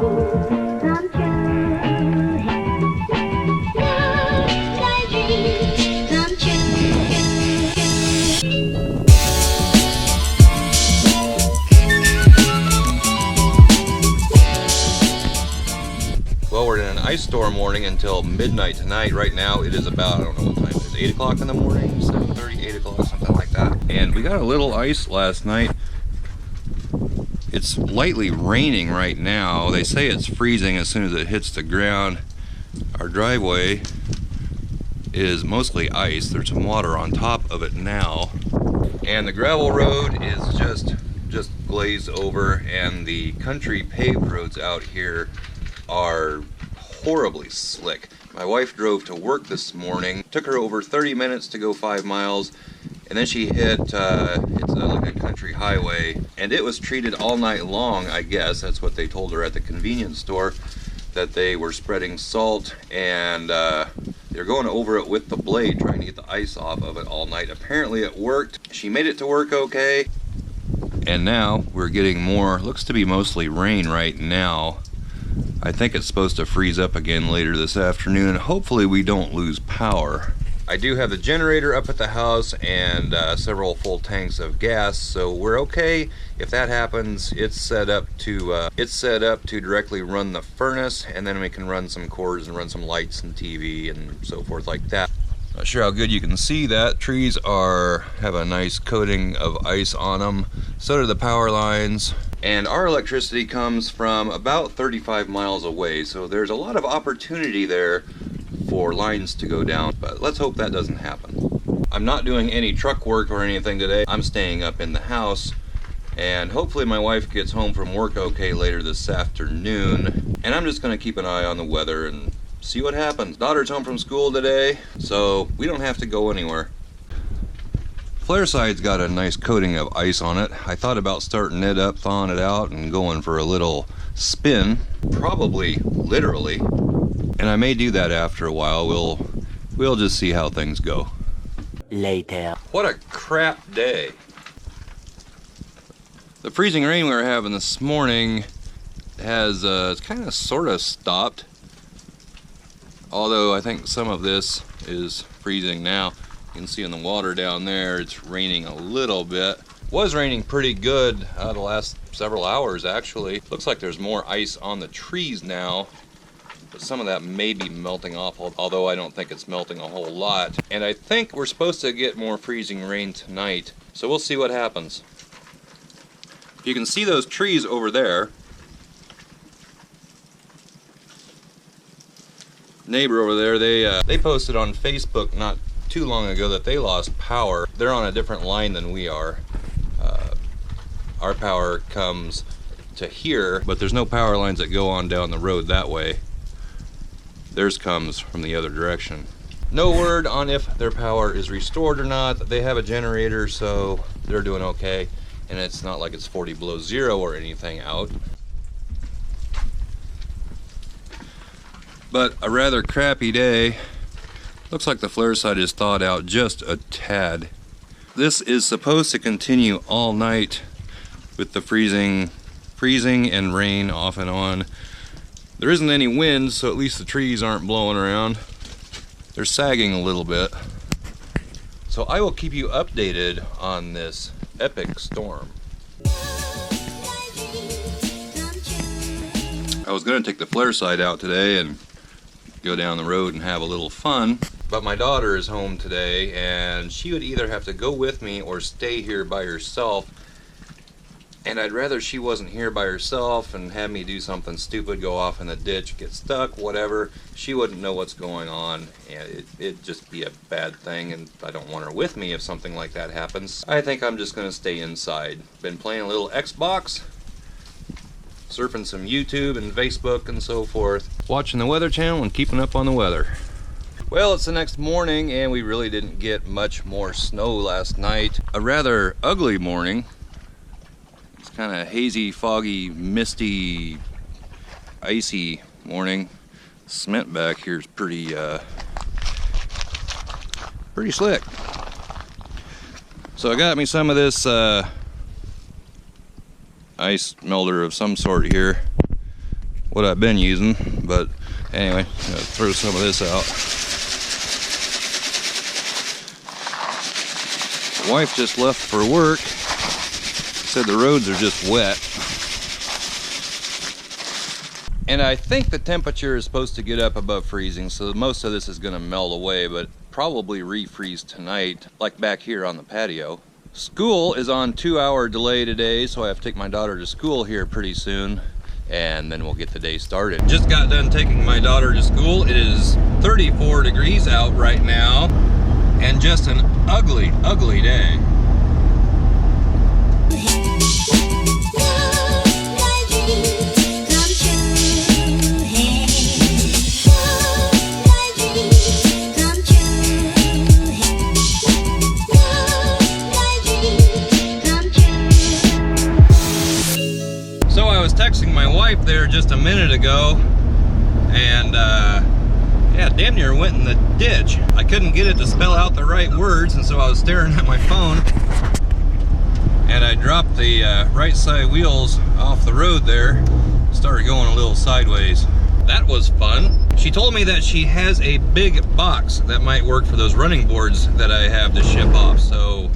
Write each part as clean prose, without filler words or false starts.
come true. Love my dreams come true. Well, we're in an ice storm warning until midnight tonight. Right now it is about, I don't know what time it is, 8 o'clock in the morning, 7:30, 8 o'clock, something like that. And we got a little ice last night. It's lightly raining right now. They say it's freezing as soon as it hits the ground. Our driveway is mostly ice. There's some water on top of it now. And the gravel road is just glazed over, and the country paved roads out here are horribly slick. My wife drove to work this morning. Took her over 30 minutes to go 5 miles, and then she hit it's like a country highway, and it was treated all night long. I guess that's what they told her at the convenience store, that they were spreading salt, and they're going over it with the blade, trying to get the ice off of it all night. Apparently it worked. She made it to work okay, and now we're getting more, looks to be mostly rain right now. I think it's supposed to freeze up again later this afternoon. Hopefully we don't lose power. I do have the generator up at the house and several full tanks of gas, so we're okay. If that happens, it's set up to directly run the furnace, and then we can run some cords and run some lights and TV and so forth like that. Not sure how good you can see that. Trees have a nice coating of ice on them. So do the power lines. And our electricity comes from about 35 miles away, so there's a lot of opportunity there for lines to go down, but let's hope that doesn't happen. I'm not doing any truck work or anything today. I'm staying up in the house, and hopefully my wife gets home from work okay later this afternoon. And I'm just gonna keep an eye on the weather and see what happens. Daughter's home from school today, so we don't have to go anywhere. Flare side's got a nice coating of ice on it. I thought about starting it up, thawing it out, and going for a little spin, probably literally. And I may do that after a while. We'll just see how things go. Later. What a crap day. The freezing rain we were having this morning has kind of sort of stopped. Although I think some of this is freezing now. You can see in the water down there, it's raining a little bit. Was raining pretty good the last several hours actually. Looks like there's more ice on the trees now, but some of that may be melting off, although I don't think it's melting a whole lot. And I think we're supposed to get more freezing rain tonight, so we'll see what happens. You can see those trees over there. Neighbor over there, they posted on Facebook not too long ago that they lost power. They're on a different line than we are. Our power comes to here, but there's no power lines that go on down the road that way. Theirs comes from the other direction. No word on if their power is restored or not. They have a generator, so they're doing okay, and it's not like it's 40 below zero or anything out. But a rather crappy day. Looks like the flare side is thawed out just a tad. This is supposed to continue all night with the freezing and rain off and on. There isn't any wind, so at least the trees aren't blowing around. They're sagging a little bit. So I will keep you updated on this epic storm. I was going to take the flare side out today and go down the road and have a little fun, but my daughter is home today, and she would either have to go with me or stay here by herself. And I'd rather she wasn't here by herself and have me do something stupid, go off in the ditch, get stuck, whatever. She wouldn't know what's going on, and it'd just be a bad thing, and I don't want her with me if something like that happens. I think I'm just going to stay inside. Been playing a little Xbox, surfing some YouTube and Facebook and so forth, watching the Weather Channel and keeping up on the weather. Well, it's the next morning, and we really didn't get much more snow last night. A rather ugly morning. It's kind of hazy, foggy, misty, icy morning. Cement back here is pretty slick. So I got me some of this ice melter of some sort here. what I've been using. But anyway, I'm gonna throw some of this out. Wife just left for work. Said the roads are just wet. And I think the temperature is supposed to get up above freezing, so most of this is gonna melt away, but probably refreeze tonight, like back here on the patio. School is on 2-hour delay today, so I have to take my daughter to school here pretty soon, and then we'll get the day started. Just got done taking my daughter to school. It is 34 degrees out right now, and just an ugly, ugly day. Texting my wife there just a minute ago, and yeah, damn near went in the ditch. I couldn't get it to spell out the right words, and so I was staring at my phone, and I dropped the right side wheels off the road there, started going a little sideways. That was fun. She told me that she has a big box that might work for those running boards that I have to ship off, so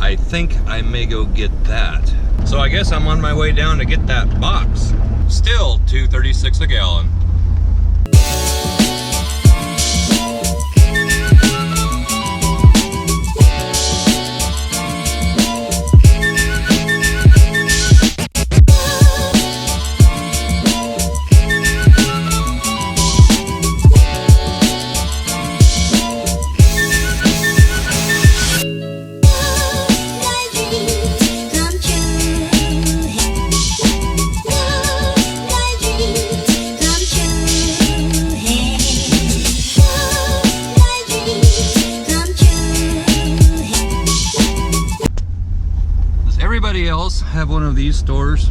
I think I may go get that. So I guess I'm on my way down to get that box. Still $2.36 a gallon. Everybody else have one of these stores?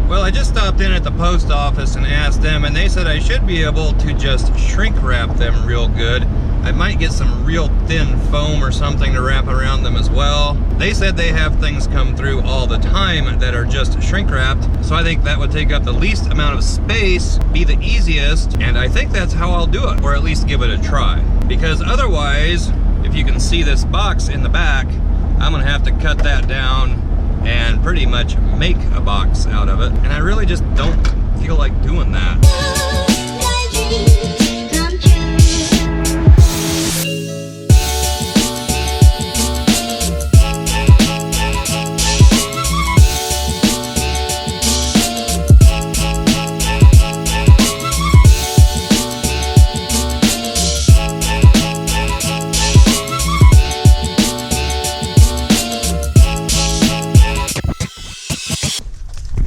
Well, I just stopped in at the post office and asked them, and they said I should be able to just shrink wrap them real good. I might get some real thin foam or something to wrap around them as well. They said they have things come through all the time that are just shrink wrapped, so I think that would take up the least amount of space, be the easiest, and I think that's how I'll do it, or at least give it a try. Because otherwise, if you can see this box in the back, I'm gonna have to cut that down and pretty much make a box out of it, and I really just don't feel like doing that.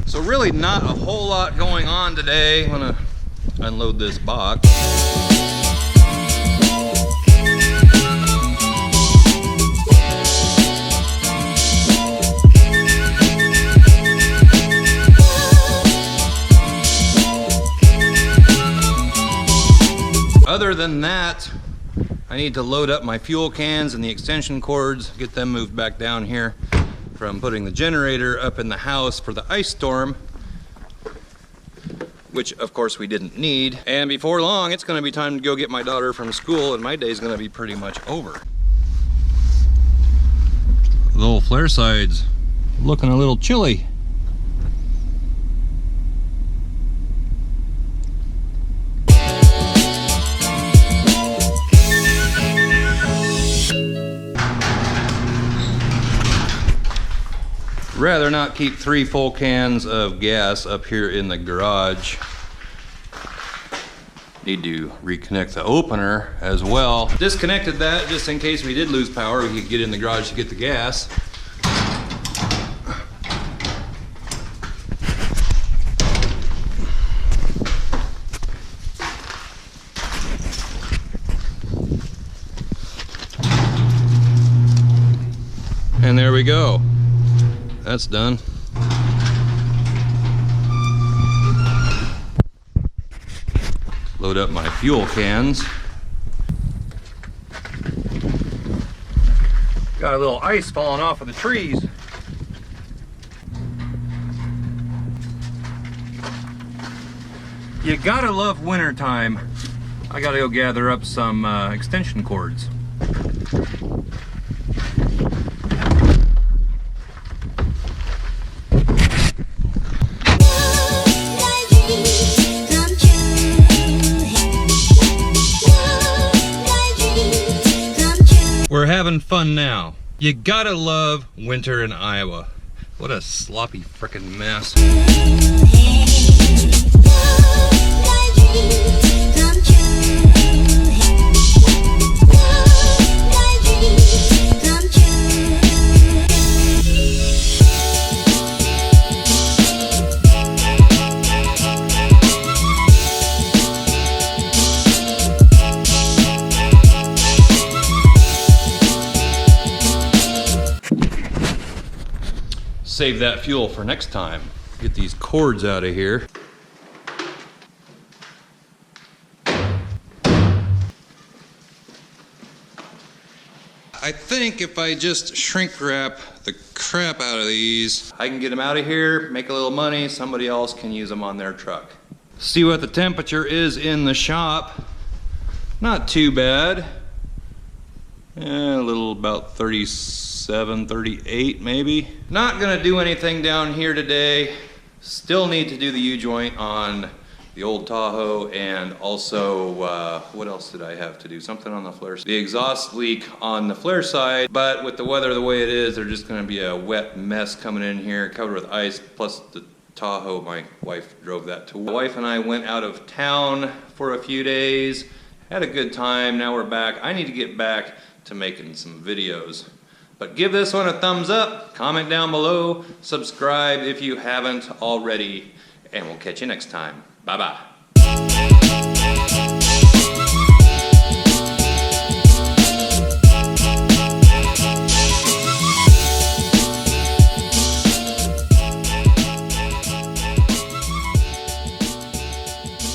So really not a whole lot going on today. I'm gonna unload this box. Other than that, I need to load up my fuel cans and the extension cords, get them moved back down here from putting the generator up in the house for the ice storm, which of course we didn't need. And before long, it's gonna be time to go get my daughter from school, and my day's gonna be pretty much over. The old flare side's looking a little chilly. Rather not keep 3 full cans of gas up here in the garage. Need to reconnect the opener as well. Disconnected that just in case we did lose power, we could get in the garage to get the gas. And there we go. That's done. Load up my fuel cans. Got a little ice falling off of the trees. You gotta love wintertime. I gotta go gather up some extension cords. We're having fun now. You gotta love winter in Iowa. What a sloppy frickin' mess. Save that fuel for next time. Get these cords out of here. I think if I just shrink wrap the crap out of these, I can get them out of here, make a little money, somebody else can use them on their truck. See what the temperature is in the shop. Not too bad. A little about 37, 38 maybe. Not gonna do anything down here today. Still need to do the U-joint on the old Tahoe, and also, what else did I have to do? Something on the flare side. The exhaust leak on the flare side, but with the weather the way it is, there's just gonna be a wet mess coming in here, covered with ice, plus the Tahoe, my wife drove that to work. My wife and I went out of town for a few days, had a good time, now we're back. I need to get back to making some videos. But give this one a thumbs up, comment down below, subscribe if you haven't already, and we'll catch you next time. Bye-bye.